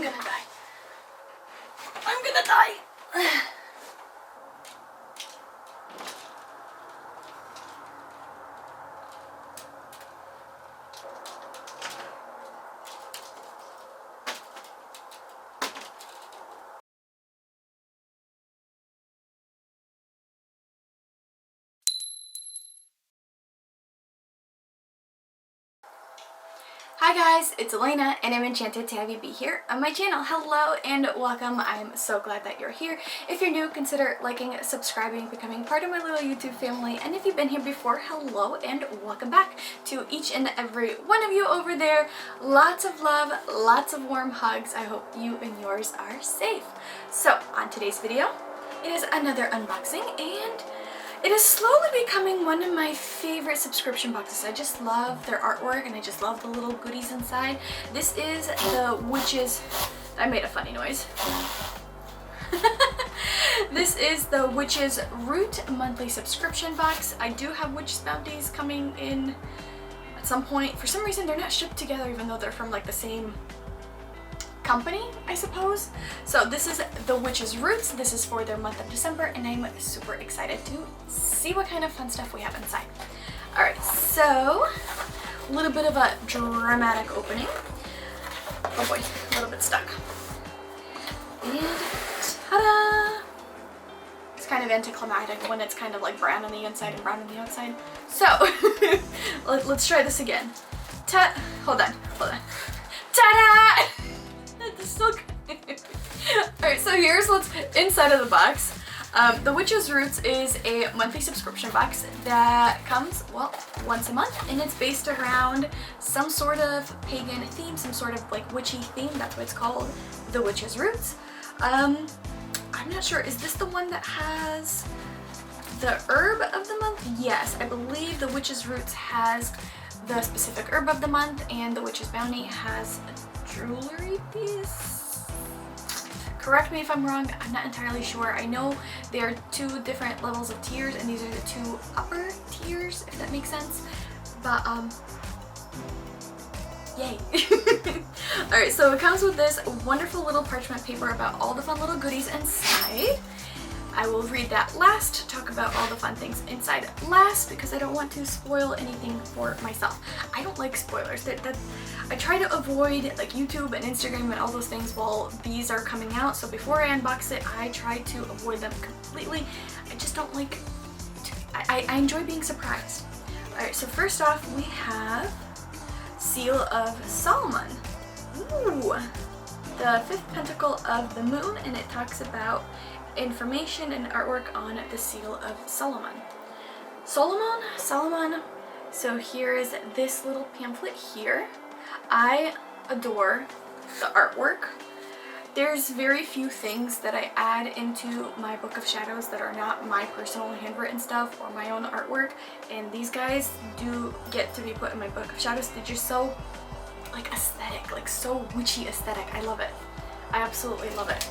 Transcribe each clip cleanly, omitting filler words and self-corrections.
I'm gonna die. I'm gonna die. Hi guys, it's Elena and I'm enchanted to have you be here on my channel. Hello and welcome. I'm so glad that you're here. If you're new, consider liking, subscribing, becoming part of my little YouTube family. And if you've been here before, hello and welcome back to each and every one of you over there. Lots of love, lots of warm hugs. I hope you and yours are safe. So on today's video, it is another unboxing and it is slowly becoming one of my favorite subscription boxes. I just love their artwork and I just love the little goodies inside. This is the Witch's... I made a funny noise. This is the Witch's Root monthly subscription box. I do have Witch's Bounties coming in at some point. For some reason they're not shipped together even though they're from like the same company, I suppose. So this is the Witch's Roots. This is for their month of December and I'm super excited to see what kind of fun stuff we have inside. Alright, so a little bit of a dramatic opening. Oh boy, a little bit stuck. And ta-da! It's kind of anticlimactic when it's kind of like brown on the inside and brown on the outside. So let's try this again. Hold on. Ta-da! That's so good. Alright, so here's what's inside of the box. The Witch's Roots is a monthly subscription box that comes, well, once a month, and it's based around some sort of pagan theme, some sort of like witchy theme. That's why it's called the Witch's Roots. I'm not sure, is this the one that has the herb of the month? Yes, I believe the Witch's Roots has the specific herb of the month, and the Witch's Bounty has a jewelry piece. Correct me if I'm wrong, I'm not entirely sure. I know there are two different levels of tiers and these are the two upper tiers, if that makes sense. But yay. Alright, so it comes with this wonderful little parchment paper about all the fun little goodies inside. I will read that last, talk about all the fun things inside last because I don't want to spoil anything for myself. I don't like spoilers. I try to avoid like YouTube and Instagram and all those things while these are coming out. So before I unbox it, I try to avoid them completely. I just don't like I enjoy being surprised. Alright, so first off we have Seal of Solomon. Ooh! The fifth pentacle of the moon, and it talks about information and artwork on the Seal of Solomon. Solomon. So here is this little pamphlet here. I adore the artwork. There's very few things that I add into my Book of Shadows that are not my personal handwritten stuff or my own artwork, and these guys do get to be put in my Book of Shadows. They're just so like aesthetic, like so witchy aesthetic. I love it. I absolutely love it.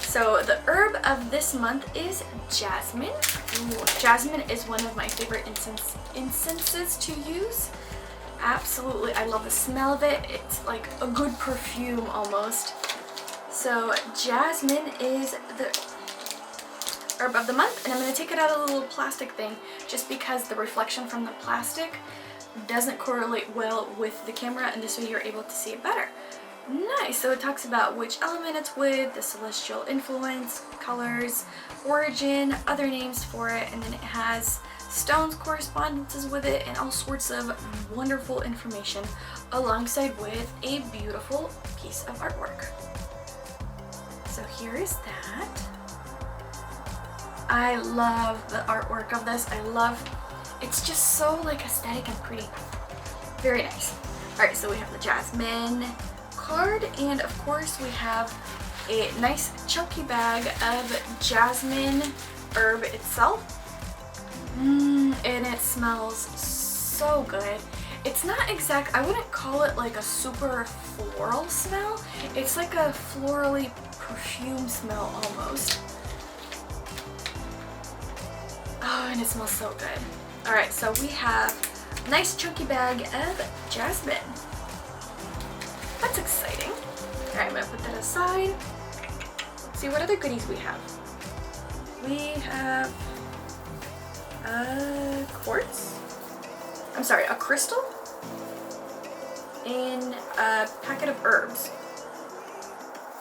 So the herb of this month is Jasmine. Ooh, Jasmine is one of my favorite incenses to use. Absolutely, I love the smell of it. It's like a good perfume almost. So Jasmine is the herb of the month, and I'm going to take it out of the little plastic thing just because the reflection from the plastic doesn't correlate well with the camera, and this way you're able to see it better. Nice, so it talks about which element it's with, the celestial influence, colors, origin, other names for it, and then it has stones correspondences with it and all sorts of wonderful information alongside with a beautiful piece of artwork. So here is that. I love the artwork of this. It's just so like aesthetic and pretty. Very nice. Alright, so we have the Jasmine card, and of course we have a nice chunky bag of jasmine herb itself. And it smells so good. It's not I wouldn't call it like a super floral smell. It's like a florally perfume smell almost. Oh, and it smells so good. Alright, so we have a nice chunky bag of jasmine. That's exciting. Alright, I'm gonna put that aside. Let's see what other goodies we have. We have a quartz. I'm sorry, a crystal in a packet of herbs.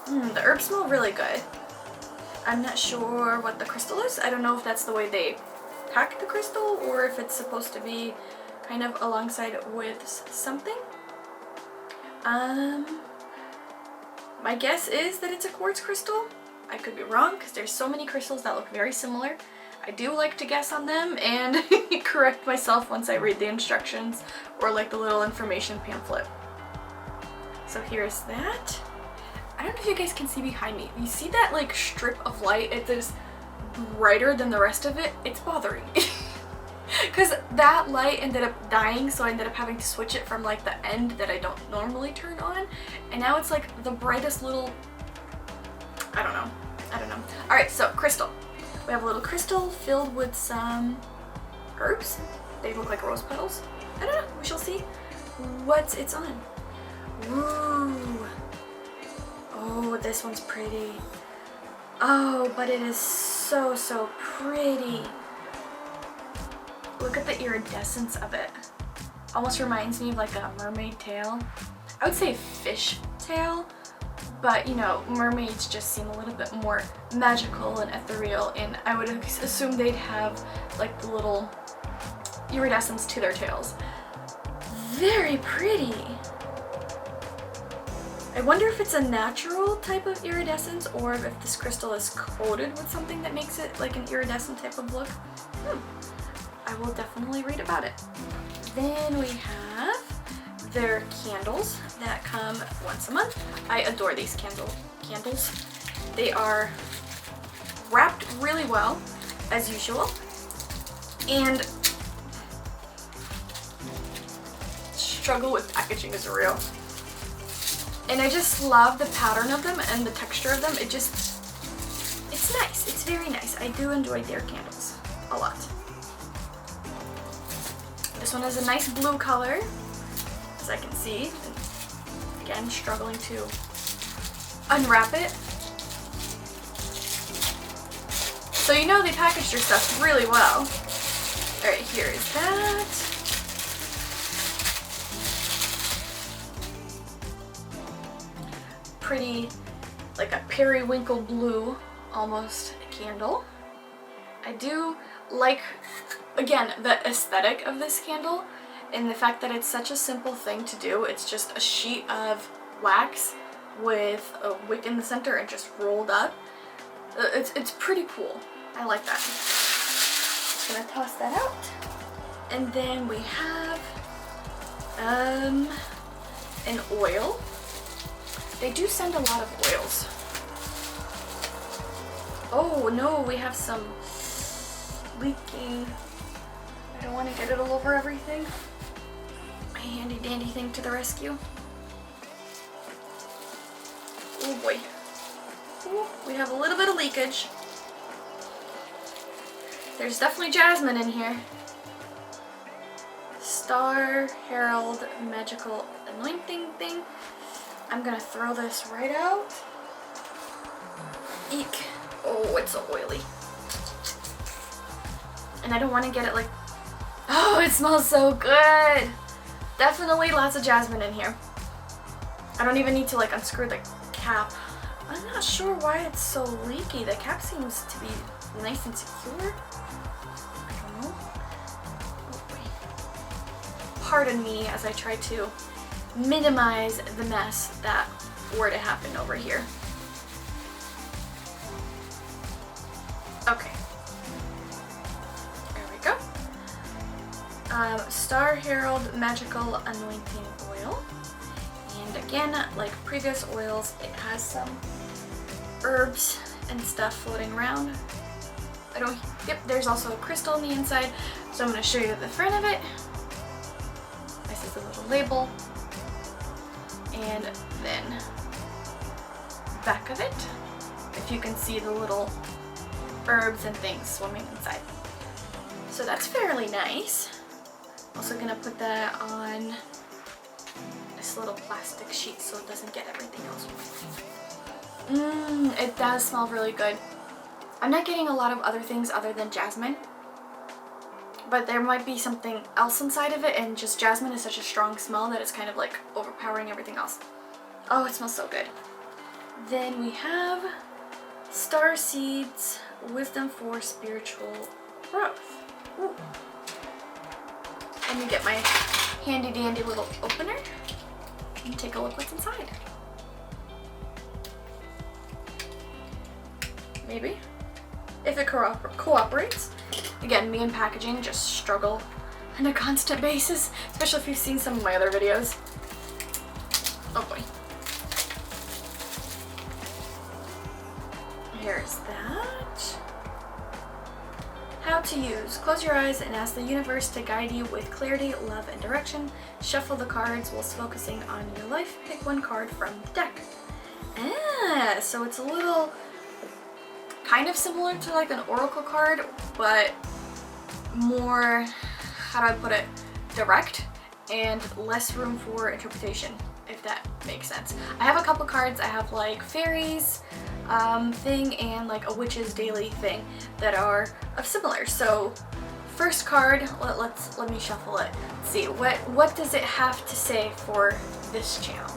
The herbs smell really good. I'm not sure what the crystal is. I don't know if that's the way they pack the crystal or if it's supposed to be kind of alongside with something. My guess is that it's a quartz crystal. I could be wrong because there's so many crystals that look very similar. I do like to guess on them and correct myself once I read the instructions or like the little information pamphlet. So here's that. I don't know if you guys can see behind me. You see that like strip of light? It is brighter than the rest of it. It's bothering me. Because that light ended up dying, so I ended up having to switch it from like the end that I don't normally turn on. And now it's like the brightest little, I don't know. Alright, so crystal. We have a little crystal filled with some herbs. They look like rose petals. I don't know, we shall see what it's on. Ooh. Oh, this one's pretty. Oh, but it is so, so pretty. Look at the iridescence of it. Almost reminds me of like a mermaid tail. I would say fish tail, but you know, mermaids just seem a little bit more magical and ethereal, and I would assume they'd have like the little iridescence to their tails. Very pretty. I wonder if it's a natural type of iridescence or if this crystal is coated with something that makes it like an iridescent type of look. I will definitely read about it. Then we have their candles that come once a month. I adore these candles. They are wrapped really well, as usual, and struggle with packaging is real. And I just love the pattern of them and the texture of them. It's nice. It's very nice. I do enjoy their candles a lot. This one has a nice blue color, as I can see. And again, struggling to unwrap it. So you know they packaged your stuff really well. Alright, here is that. Pretty, like a periwinkle blue almost candle. I do like, again, the aesthetic of this candle and the fact that it's such a simple thing to do. It's just a sheet of wax with a wick in the center and just rolled up. It's pretty cool. I like that. Just gonna toss that out. And then we have an oil. They do send a lot of oils. Oh no, we have some leaking. I don't want to get it all over everything. My handy dandy thing to the rescue. Oh boy. Ooh, we have a little bit of leakage. There's definitely Jasmine in here. Star Herald Magical Anointing thing. I'm gonna throw this right out. Eek. Oh, it's so oily. And I don't want to get it like... Oh, it smells so good! Definitely lots of Jasmine in here. I don't even need to like unscrew the cap. I'm not sure why it's so leaky. The cap seems to be nice and secure. I don't know. Oh boy. Pardon me as I try to minimize the mess that were to happen over here. Okay. There we go. Star Herald Magical Anointing Oil. And again, like previous oils, it has some herbs and stuff floating around. Yep, there's also a crystal on the inside. So I'm going to show you the front of it. This is a little label. And then back of it, if you can see the little herbs and things swimming inside. So that's fairly nice. Also gonna put that on this this little plastic sheet so it doesn't get everything else. It does smell really good. I'm not getting a lot of other things other than jasmine, but there might be something else inside of it, and just jasmine is such a strong smell that it's kind of like overpowering everything else. Oh, it smells so good. Then we have star seeds, wisdom for spiritual growth. Ooh. Let me get my handy dandy little opener and take a look what's inside. Maybe, if it cooperates. Again, me and packaging just struggle on a constant basis, especially if you've seen some of my other videos. Oh boy. Here's that. How to use. Close your eyes and ask the universe to guide you with clarity, love, and direction. Shuffle the cards whilst focusing on your life. Pick one card from the deck. Ah, so it's a little kind of similar to like an oracle card, but more, how do I put it, direct and less room for interpretation, if that makes sense. I have a couple cards. I have like fairies thing and like a witch's daily thing that are of similar. So first card, let me shuffle it. Let's see, what does it have to say for this channel?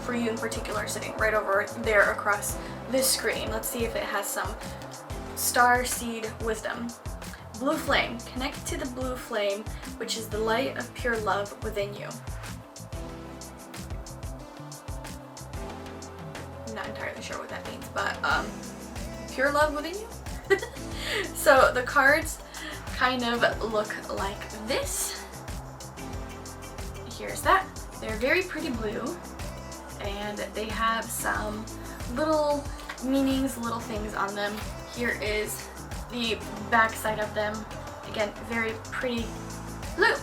For you in particular, sitting right over there across this screen. Let's see if it has some star seed wisdom. Blue flame. Connect to the blue flame, which is the light of pure love within you. I'm not entirely sure what that means, but pure love within you? So the cards kind of look like this. Here's that. They're very pretty blue, and they have some little meanings, little things on them. Here is the back side of them. Again, very pretty blue.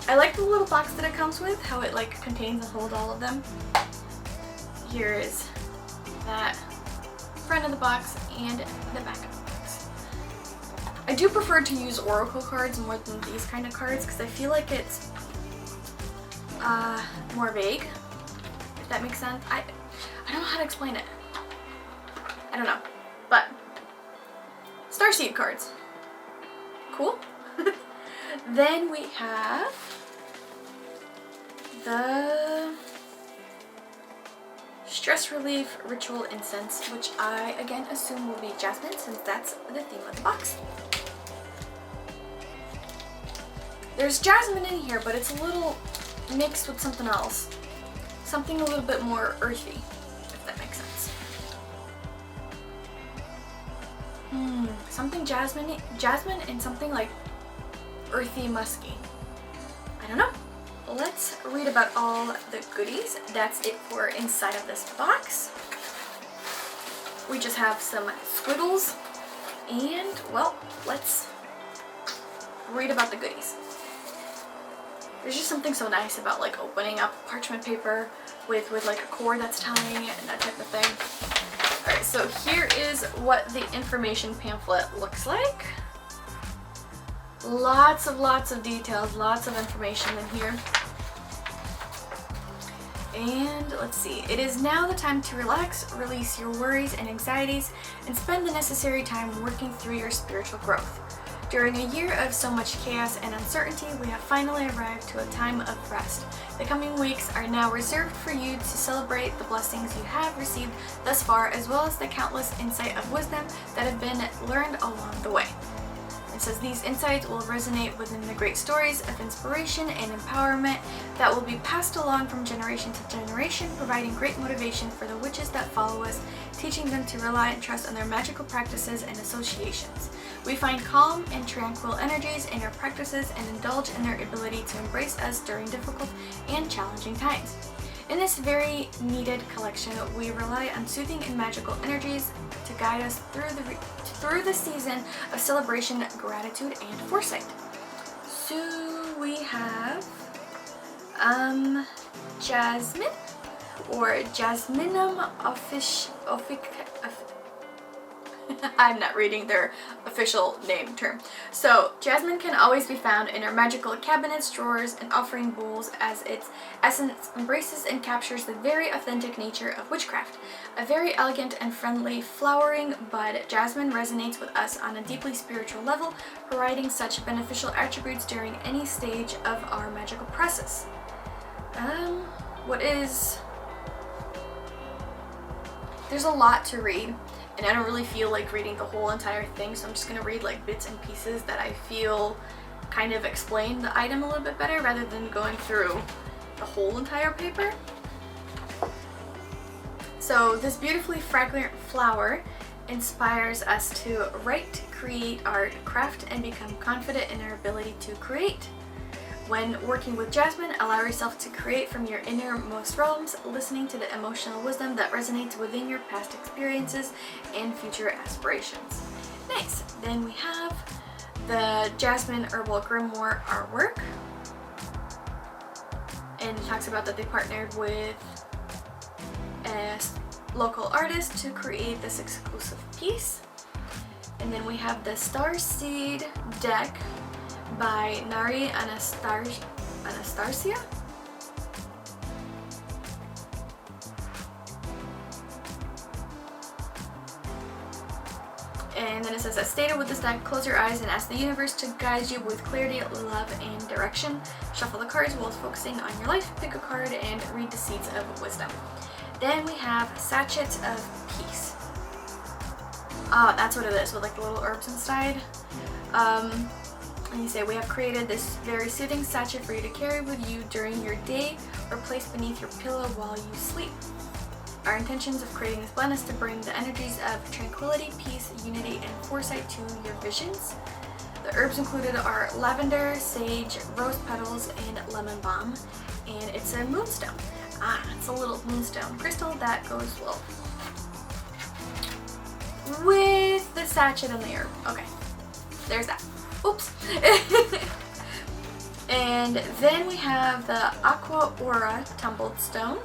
I like the little box that it comes with, how it like contains and holds all of them. Here is that front of the box and the back of the box. I do prefer to use oracle cards more than these kind of cards because I feel like it's more vague, if that makes sense. I don't know how to explain it. I don't know, but starseed cards, cool. Then we have the stress relief ritual incense, which I again assume will be jasmine since that's the theme of the box. There's jasmine in here, but it's a little mixed with something else. Something a little bit more earthy, if that makes sense. Something jasmine and something like earthy, musky. I don't know. Let's read about all the goodies. That's it for inside of this box. We just have some squiggles and, well, let's read about the goodies. There's just something so nice about like opening up parchment paper with like a cord that's tying it and that type of thing. Alright, so here is what the information pamphlet looks like. Lots of details, lots of information in here. And let's see, it is now the time to relax, release your worries and anxieties, and spend the necessary time working through your spiritual growth. During a year of so much chaos and uncertainty, we have finally arrived to a time of rest. The coming weeks are now reserved for you to celebrate the blessings you have received thus far, as well as the countless insight of wisdom that have been learned along the way. It says these insights will resonate within the great stories of inspiration and empowerment that will be passed along from generation to generation, providing great motivation for the witches that follow us, teaching them to rely and trust on their magical practices and associations. We find calm and tranquil energies in our practices and indulge in their ability to embrace us during difficult and challenging times. In this very needed collection, we rely on soothing and magical energies to guide us through the season of celebration, gratitude, and foresight. So we have Jasmine, or Jasminum I'm not reading their official name term. So, jasmine can always be found in our magical cabinets, drawers, and offering bowls as its essence embraces and captures the very authentic nature of witchcraft. A very elegant and friendly flowering bud, jasmine resonates with us on a deeply spiritual level, providing such beneficial attributes during any stage of our magical process. There's a lot to read, and I don't really feel like reading the whole entire thing, so I'm just gonna read like bits and pieces that I feel kind of explain the item a little bit better rather than going through the whole entire paper. So this beautifully fragrant flower inspires us to write, create art, craft, and become confident in our ability to create. When working with jasmine, allow yourself to create from your innermost realms, listening to the emotional wisdom that resonates within your past experiences and future aspirations. Nice. Then we have the Jasmine Herbal Grimoire artwork. And it talks about that they partnered with a local artist to create this exclusive piece. And then we have the Starseed deck by Nari Anastasia. And then it says, as stated with this deck, close your eyes and ask the universe to guide you with clarity, love, and direction. Shuffle the cards while focusing on your life. Pick a card and read the seeds of wisdom. Then we have Sachets of Peace. That's what it is, with like the little herbs inside. And you say, we have created this very soothing sachet for you to carry with you during your day or place beneath your pillow while you sleep. Our intentions of creating this blend is to bring the energies of tranquility, peace, unity, and foresight to your visions. The herbs included are lavender, sage, rose petals, and lemon balm. And it's a moonstone. It's a little moonstone crystal that goes well with the sachet and the herb. Okay, there's that. Oops. And then we have the Aqua Aura tumbled stone.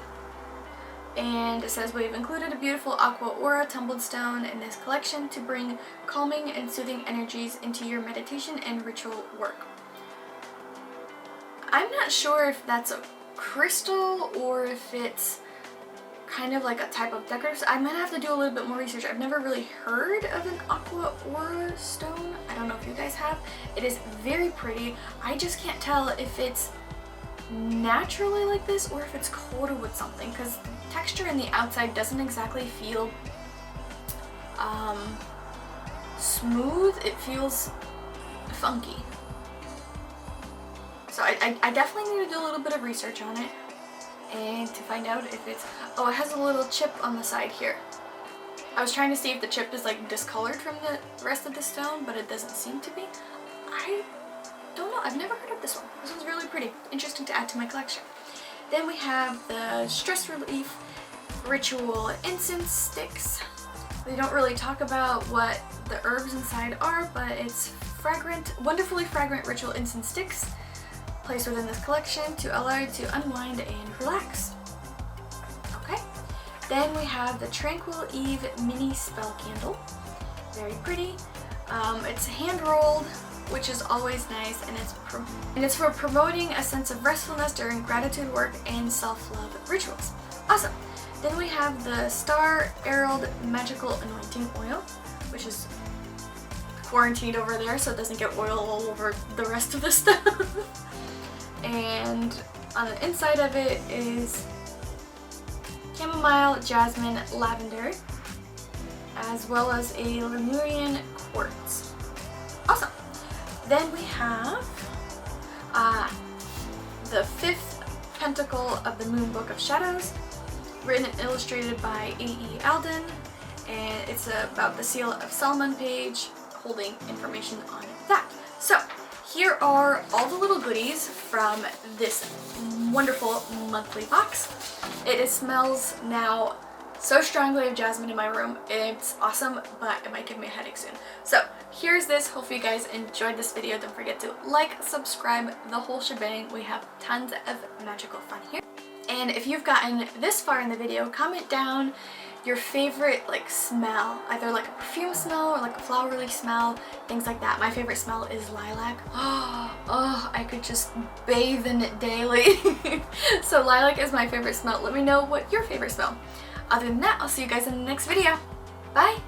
And it says, we've included a beautiful Aqua Aura tumbled stone in this collection to bring calming and soothing energies into your meditation and ritual work. I'm not sure if that's a crystal or if it's kind of like a type of decorative. I'm gonna have to do a little bit more research. I've never really heard of an Aqua Aura stone. I don't know if you guys have. It is very pretty. I just can't tell if it's naturally like this or if it's coated with something, because the texture in the outside doesn't exactly feel smooth. It feels funky. So I definitely need to do a little bit of research on it and to find out if it's, oh, it has a little chip on the side here. I was trying to see if the chip is like discolored from the rest of the stone, but it doesn't seem to be. I don't know, I've never heard of this one. This one's really pretty. Interesting to add to my collection. Then we have the Stress Relief Ritual Incense Sticks. They don't really talk about what the herbs inside are, but it's fragrant, wonderfully fragrant ritual incense sticks placed within this collection to allow you to unwind and relax. Okay. Then we have the Tranquil Eve Mini Spell Candle. Very pretty. It's hand rolled, which is always nice, and it's for promoting a sense of restfulness during gratitude work and self-love rituals. Awesome. Then we have the Star Herald Magical Anointing Oil, which is quarantined over there so it doesn't get oil all over the rest of the stuff. And on the inside of it is chamomile, jasmine, lavender, as well as a Lemurian quartz. Awesome. Then we have the fifth pentacle of the Moon Book of Shadows, written and illustrated by A.E. Alden, and it's about the Seal of Solomon page holding information on that. So here are all the little goodies from this wonderful monthly box. It smells now so strongly of jasmine in my room. It's awesome, but it might give me a headache soon. So here's this. Hopefully you guys enjoyed this video. Don't forget to like, subscribe, the whole shebang. We have tons of magical fun here. And if you've gotten this far in the video, comment down your favorite like smell, either like a perfume smell or like a flowery smell, things like that. My favorite smell is lilac. Oh, I could just bathe in it daily. So lilac is my favorite smell. Let me know what your favorite smell. Other than that, I'll see you guys in the next video. Bye!